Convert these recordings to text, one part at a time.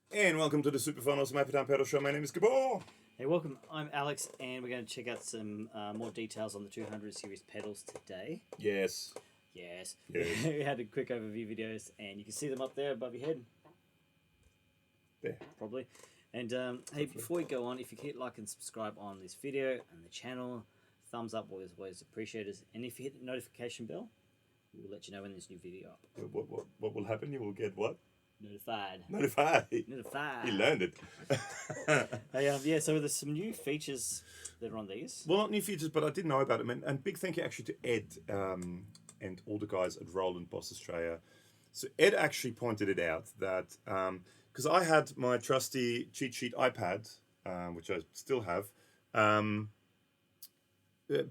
And welcome to the Super Fun Awesome Happy Time Pedal Show. My name is Gabor. Hey, welcome. I'm Alex, and we're going to check out some more details on the 200 series pedals today. Yes. Yes. Yes. We had a quick overview videos, and you can see them up there above your head. There. Probably. And hey, before we go on, if you hit like and subscribe on this video and the channel, thumbs up always appreciated. And if you hit the notification bell, we'll let you know when there's a new video up. What will happen? You will get what? Notified. Notified. Notified. You learned it. Hey, yeah, so there's some new features that are on these. Well, not new features, but I did know about them. And big thank you actually to Ed and all the guys at Roland Australia. So Ed actually pointed it out that because I had my trusty cheat sheet iPad, which I still have,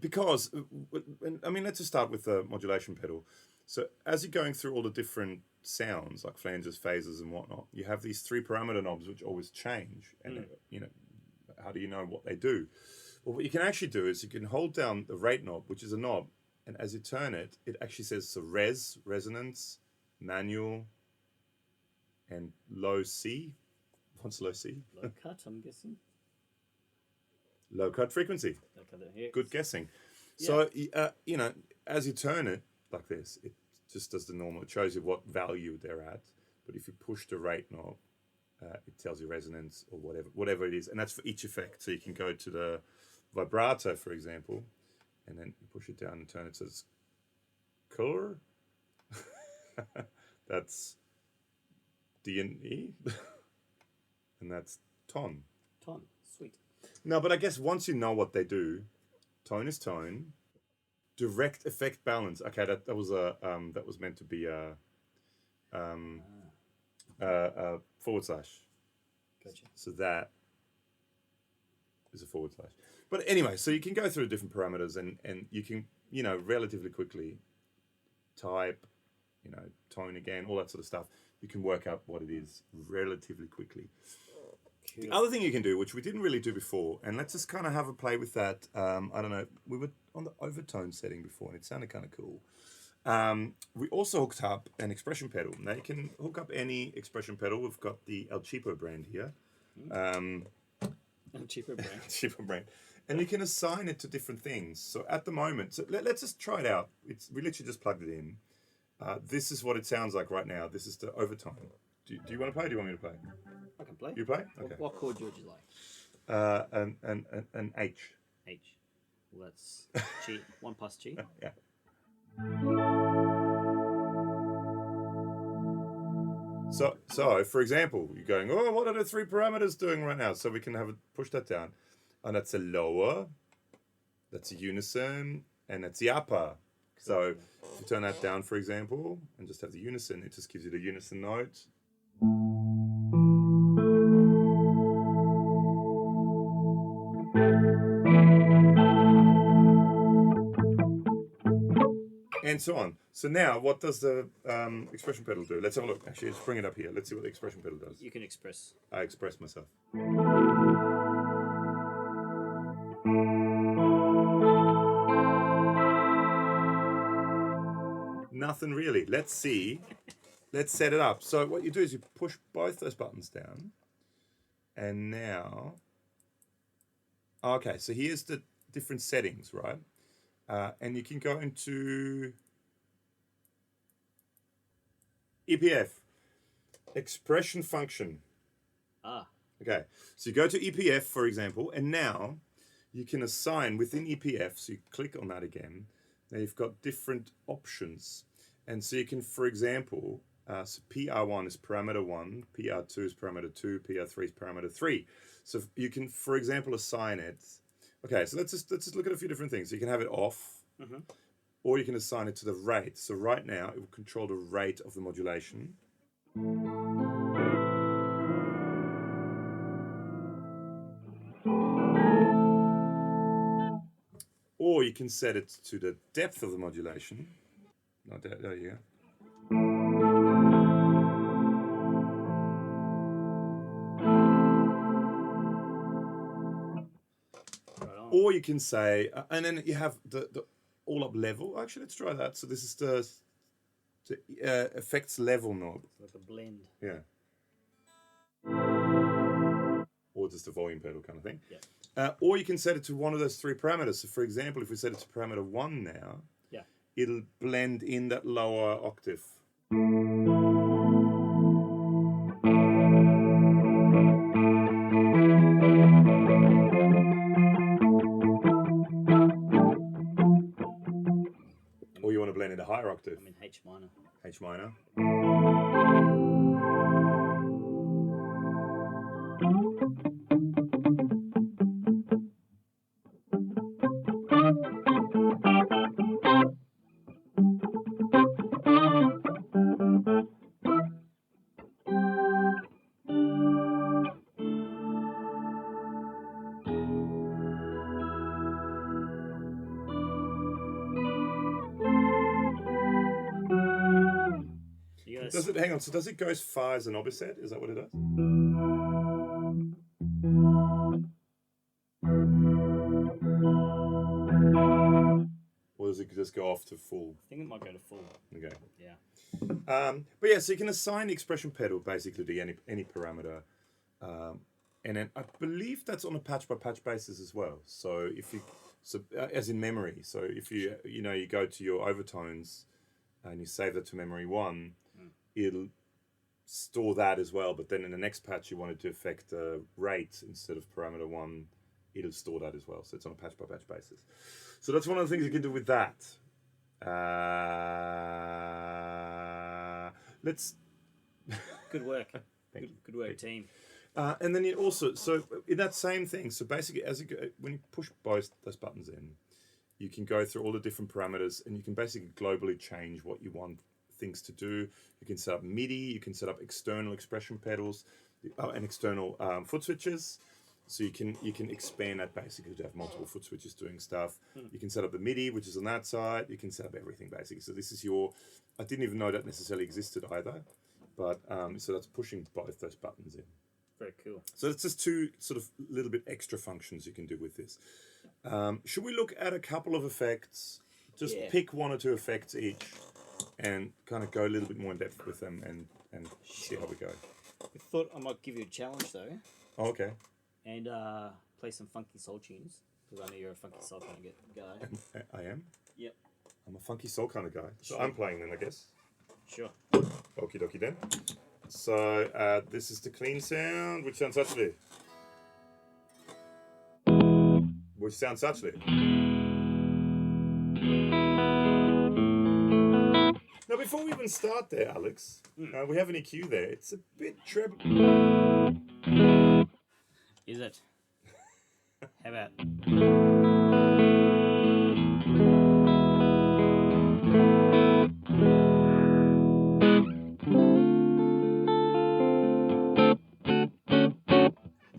because, I mean, let's just start with the modulation pedal. So as you're going through all the different sounds, like flanges, phases, and whatnot, you have these 3 parameter knobs which always change. And, you know, how do you know what they do? Well, what you can actually do is you can hold down the rate knob, which is a knob, and as you turn it, it actually says so resonance, manual, and low C. What's low C? Low cut, I'm guessing. Low cut frequency. Low cut there. Good guessing. Yeah. So, you know, as you turn it like this, it just does the normal. It shows you what value they're at. But if you push the rate knob, it tells you resonance or whatever it is. And that's for each effect. So you can go to the vibrato, for example, and then you push it down and turn it. So it's color. That's D and E. And that's ton. Ton. Sweet. No, but I guess once you know what they do, tone is tone. Direct effect balance. Okay, that was meant to be a forward slash. Gotcha. So that is a forward slash. But anyway, so you can go through different parameters and you can, you know, relatively quickly type, you know, tone again, all that sort of stuff. You can work out what it is relatively quickly. The other thing you can do, which we didn't really do before, and let's just kind of have a play with that. I don't know, we were on the overtone setting before, and it sounded kind of cool. We also hooked up an expression pedal. Now you can hook up any expression pedal. We've got the El Cheapo brand here. El Cheapo brand. Cheapo brand. And you can assign it to different things. So at the moment, so let's just try it out. We literally just plugged it in. This is what it sounds like right now. This is the overtone. Do you want to play or do you want me to play? I can play. You play? Okay. What chord would you like? An H. H. Well, that's G. 1 plus G. Yeah. So for example, you're going, oh, what are the 3 parameters doing right now? So we can push that down. And that's a lower, that's a unison, and that's the upper. So if you turn that down, for example, and just have the unison, it just gives you the unison note. And so on. So now, what does the expression pedal do? Let's have a look. Actually, let's bring it up here. Let's see what the expression pedal does. You can express. I express myself. Nothing really. Let's see. Let's set it up. So what you do is you push both those buttons down. And now... Okay, so here's the different settings, right? And you can go into EPF, expression function. Okay, so you go to EPF, for example, and now you can assign within EPF, so you click on that again, now you've got different options. And so you can, for example, so PR1 is parameter 1, PR2 is parameter 2, PR3 is parameter 3. So you can, for example, assign it. Okay, so let's just look at a few different things. So you can have it off, or you can assign it to the rate. So right now, it will control the rate of the modulation. Or you can set it to the depth of the modulation. No, there you go. Or you can say, and then you have the all-up level. Actually, let's try that. So this is the effects level knob. Like a blend. Yeah. or just a volume pedal kind of thing. Yeah. Or you can set it to one of those three parameters. So for example, if we set it to parameter 1 now, Yeah. it'll blend in that lower octave. Or you want to blend in a higher octave. I'm in H minor. H minor. Does it, hang on, so does it go as far as an oboe? Is that what it does? Or does it just go off to full? I think it might go to full. Okay. Yeah. But yeah, so you can assign the expression pedal basically to any parameter. And then I believe that's on a patch by patch basis as well. So if you, as in memory, so if you go to your overtones and you save that to memory 1, it'll store that as well. But then in the next patch you want it to affect rate instead of parameter 1, it'll store that as well. So it's on a patch by patch basis. So that's one of the things you can do with that. Let's. Good work. Good work, team. And then you also, so in that same thing, so basically as you go, when you push both those buttons in, you can go through all the different parameters and you can basically globally change what you want things to do. You can set up MIDI, you can set up external expression pedals and external foot switches. So you can expand that basically to have multiple foot switches doing stuff. You can set up the MIDI, which is on that side. You can set up everything basically. So this is your, I didn't even know that necessarily existed either, but so that's pushing both those buttons in. Very cool. So it's just two sort of little bit extra functions you can do with this. Should we look at a couple of effects? Just pick one or two effects each and kind of go a little bit more in depth with them and see how we go. I thought I might give you a challenge though. Oh, okay. And play some funky soul tunes, because I know you're a funky soul kind of guy. I am? Yep. I'm a funky soul kind of guy. So Sure. I'm playing then, I guess. Sure. Okie dokie then. So this is the clean sound. Which sounds actually? Which sounds actually? Now before we even start there, Alex, we have an EQ there. It's a bit treble. Is it? How about?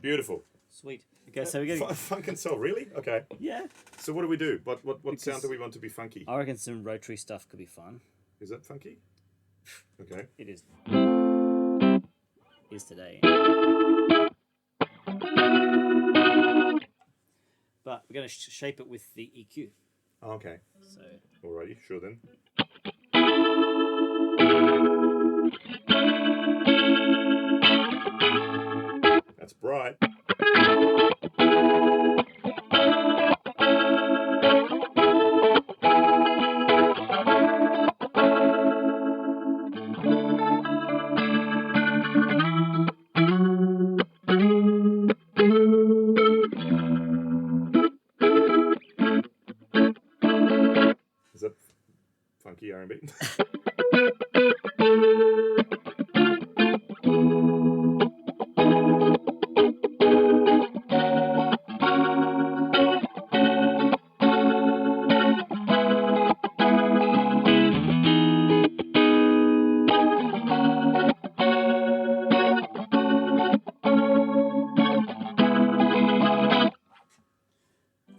Beautiful. Sweet. Okay, so we're getting funk and soul, really? Okay. Yeah. So what do we do? What sound do we want to be funky? I reckon some rotary stuff could be fun. Is that funky? Okay. It is. Is today. But we're going to shape it with the EQ. Okay. So. Alrighty, sure then. That's bright. Is that funky R&B?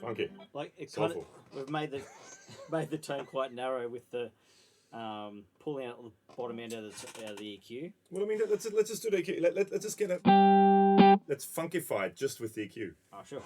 Funky. Like it kind Soulful. of, we've made the tone quite narrow with the pulling out the bottom end out of the EQ. Well, I mean, let's just do the EQ. Let's just get a. Let's funkify it just with the EQ. Oh, sure.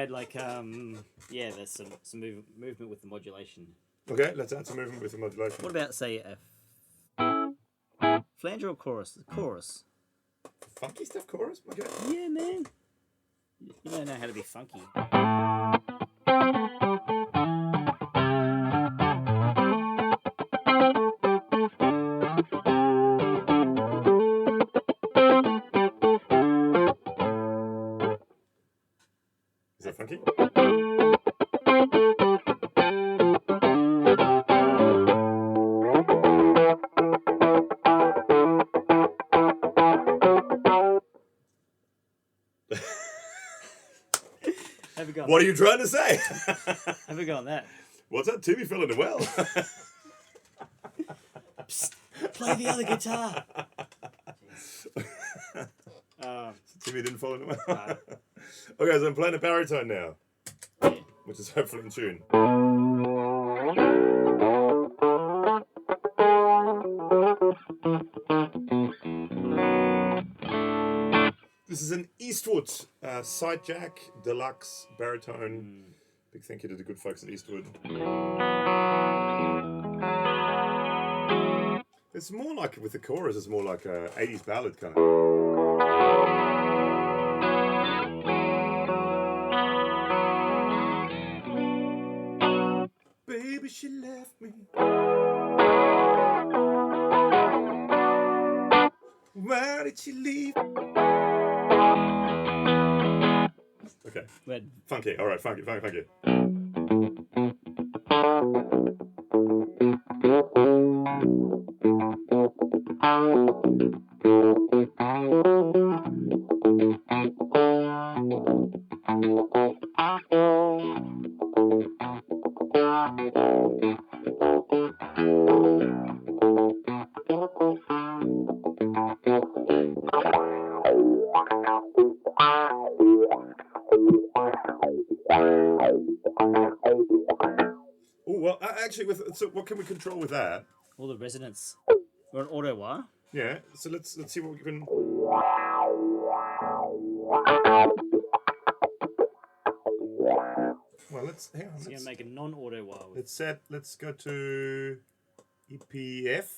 add like yeah, there's some movement with the modulation. Okay, let's add some movement with the modulation. What about say a flanger or chorus? The chorus. Funky stuff chorus? Okay. Yeah, man. You don't know how to be funky. Is that funky? What are you trying to say? Have a go on that. What's that? Timmy fell in the well. Psst, play the other guitar. Timmy didn't fall in the well. Okay, so I'm playing a baritone now, which is hopefully in tune. This is an Eastwood side jack deluxe baritone. Big thank you to the good folks at Eastwood. It's more like, with the chorus, it's more like a 80s ballad kind of. Baby, she left me. Why did she leave? Okay. Red. Funky. All right, funky. Actually, so what can we control with that? All the resonance. Or an auto wire. Yeah. So let's see what we can. Well, hang on. So you're gonna make a non-auto wire. Let's go to EPF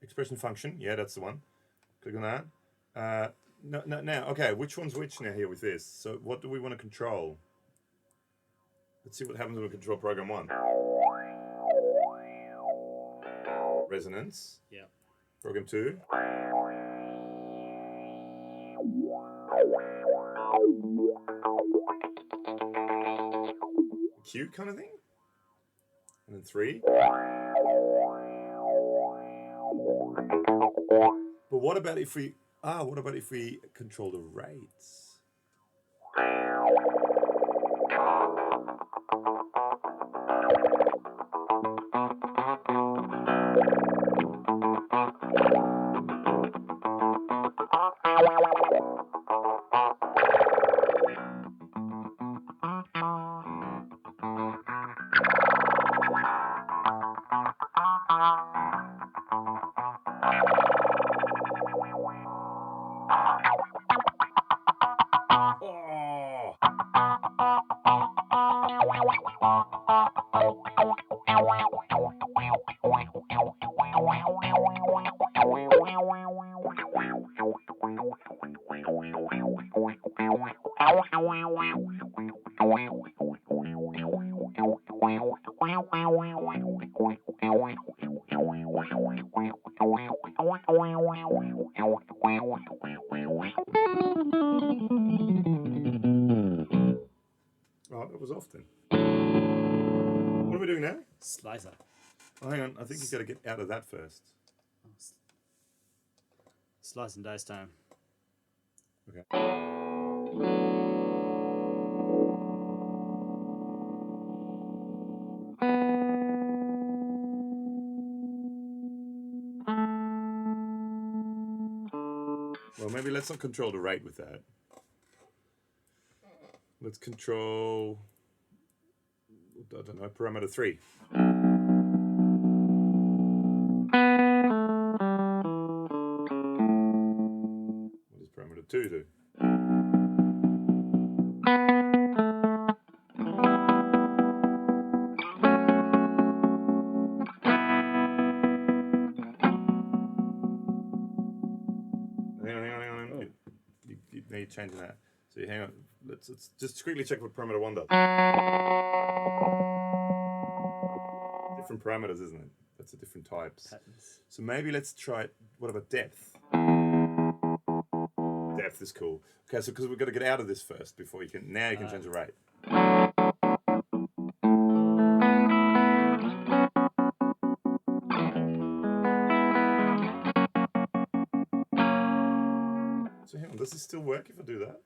expression function. Yeah, that's the one. Click on that. No, now. Okay, which one's which now here with this? So what do we want to control? Let's see what happens when we control program 1. Resonance. Yeah. Program 2. Q kind of thing. And then 3. But what about if we control the rates? Oh, that was often. What are we doing now? Slicer. Oh, hang on. I think you've got to get out of that first. Slice and dice time. Okay. Well, maybe let's not control the rate with that. Let's control, I don't know, parameter 3. What does parameter 2 do? keep changing that. So hang on, let's just quickly check what parameter 1 does. Different parameters, isn't it? That's the different types. Patterns. So maybe let's try it. What about depth? Depth is cool. Okay, so because we've got to get out of this first before you can. Now you can change the rate. So hang on, does this still work if I do that?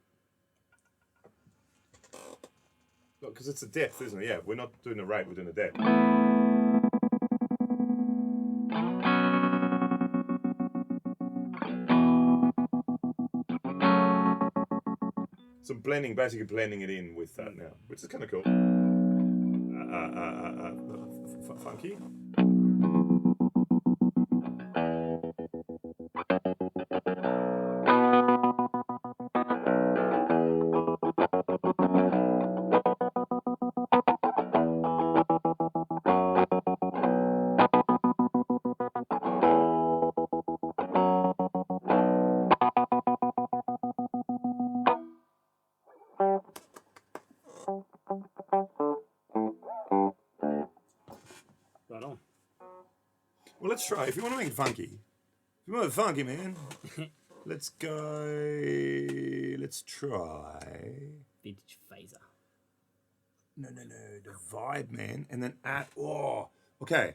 Because it's a depth, isn't it? Yeah, we're not doing a rate, we're doing a depth. So blending, basically blending it in with that now, which is kind of cool. Funky. Right on. Well, let's try. If you want to make it funky, if you want it funky, man, let's go. Let's try. Vintage phaser. No, the vibe, man, and then add. Oh, okay.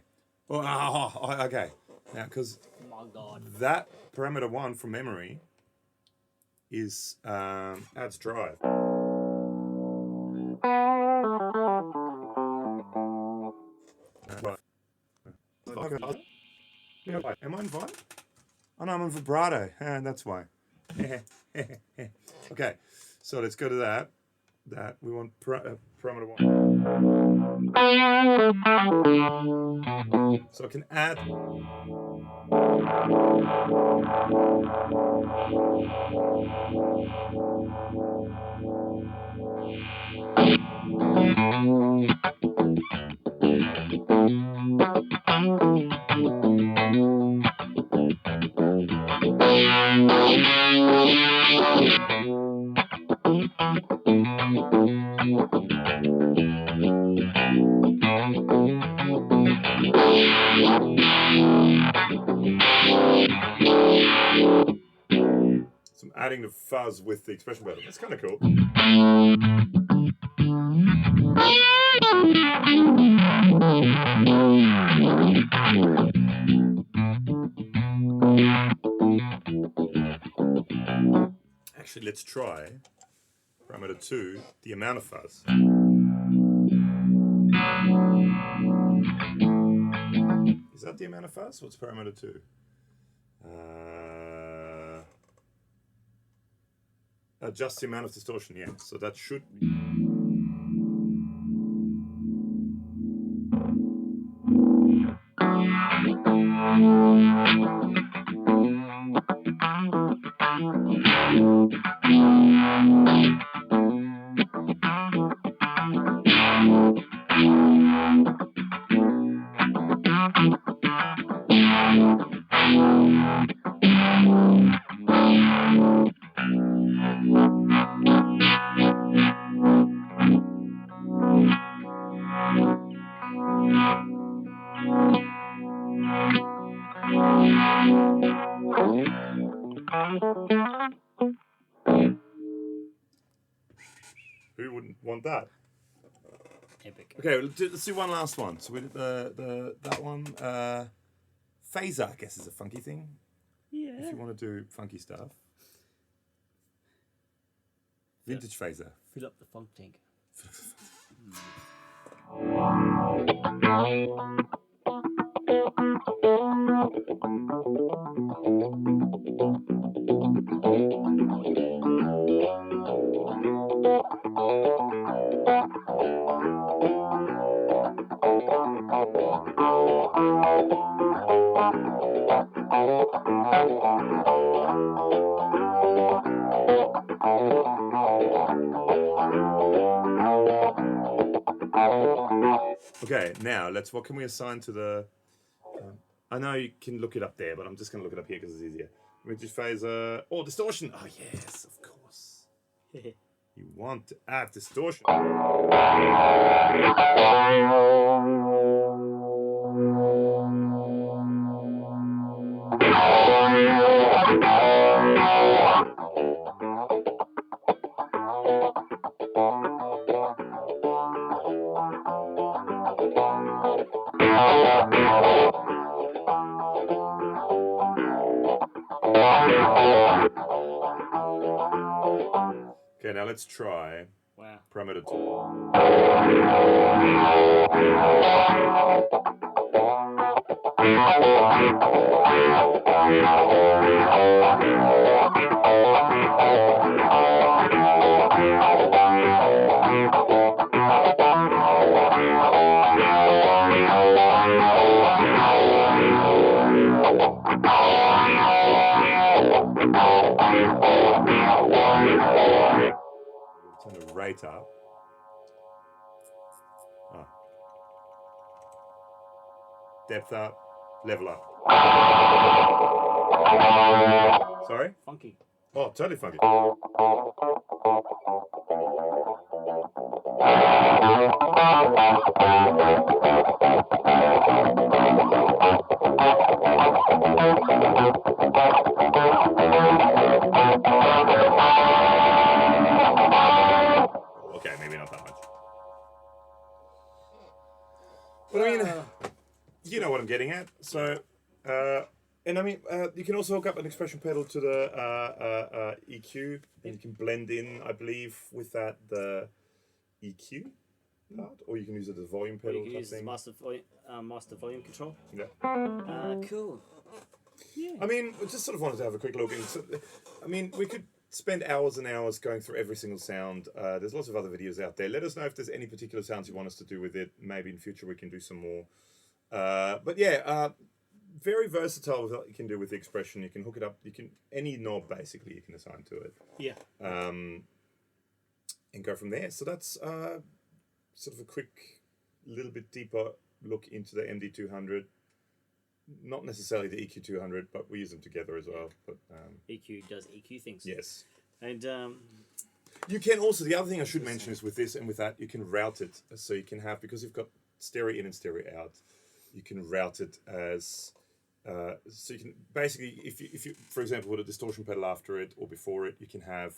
Okay. Now, because Oh my God. that parameter 1 from memory is adds drive. Am I in vibe? Oh no, I'm in vibrato. That's why. Okay, so let's go to that. That we want parameter 1. So I can add. So I'm adding the fuzz with the expression pedal. That's kind of cool. Actually, let's try parameter 2, the amount of fuzz. Is that the amount of fuzz? What's parameter 2? Adjust the amount of distortion, yeah. So that should be. Who wouldn't want that? Epic. Okay, let's do one last one. So we did that one. Phaser, I guess, is a funky thing. Yeah. If you want to do funky stuff. Vintage phaser. Fill up the funk tank. Okay, now what can we assign to the? I know you can look it up there, but I'm just going to look it up here because it's easier. Vintage phaser. Oh, distortion. Oh yes, of course. You want to add distortion. Okay, now let's try parameter 2. Turn the rate up. Depth up, level up. Sorry? Funky. Oh, totally funky. Okay, maybe not that much. But I mean, you know what I'm getting at. So, and I mean, you can also hook up an expression pedal to the EQ, and you can blend in, I believe, with that the EQ part, or you can use it as a volume pedal. You can use master volume control. Yeah. Cool. Yeah. I mean, I just sort of wanted to have a quick look. I mean, we could spend hours and hours going through every single sound. There's lots of other videos out there. Let us know if there's any particular sounds you want us to do with it. Maybe in future we can do some more. But yeah, very versatile with what you can do with the expression. You can hook it up. You can any knob basically you can assign to it. Yeah. And go from there. So that's sort of a quick, little bit deeper look into the MD-200. Not necessarily the EQ-200, but we use them together as well. But EQ does EQ things. yes. And you can also, the other thing I should mention is with this and with that, you can route it. So you can have, because you've got stereo in and stereo out, you can route it as, so you can basically, if you for example, put a distortion pedal after it or before it, you can have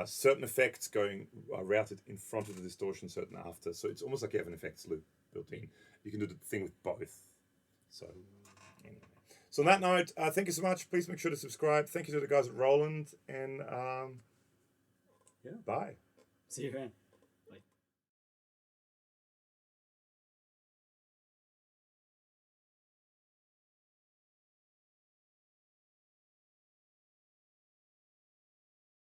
certain effects going routed in front of the distortion, certain after. So it's almost like you have an effects loop built in. You can do the thing with both. So anyway. So on that note, thank you so much. Please make sure to subscribe. Thank you to the guys at Roland, and yeah. Bye. See you around.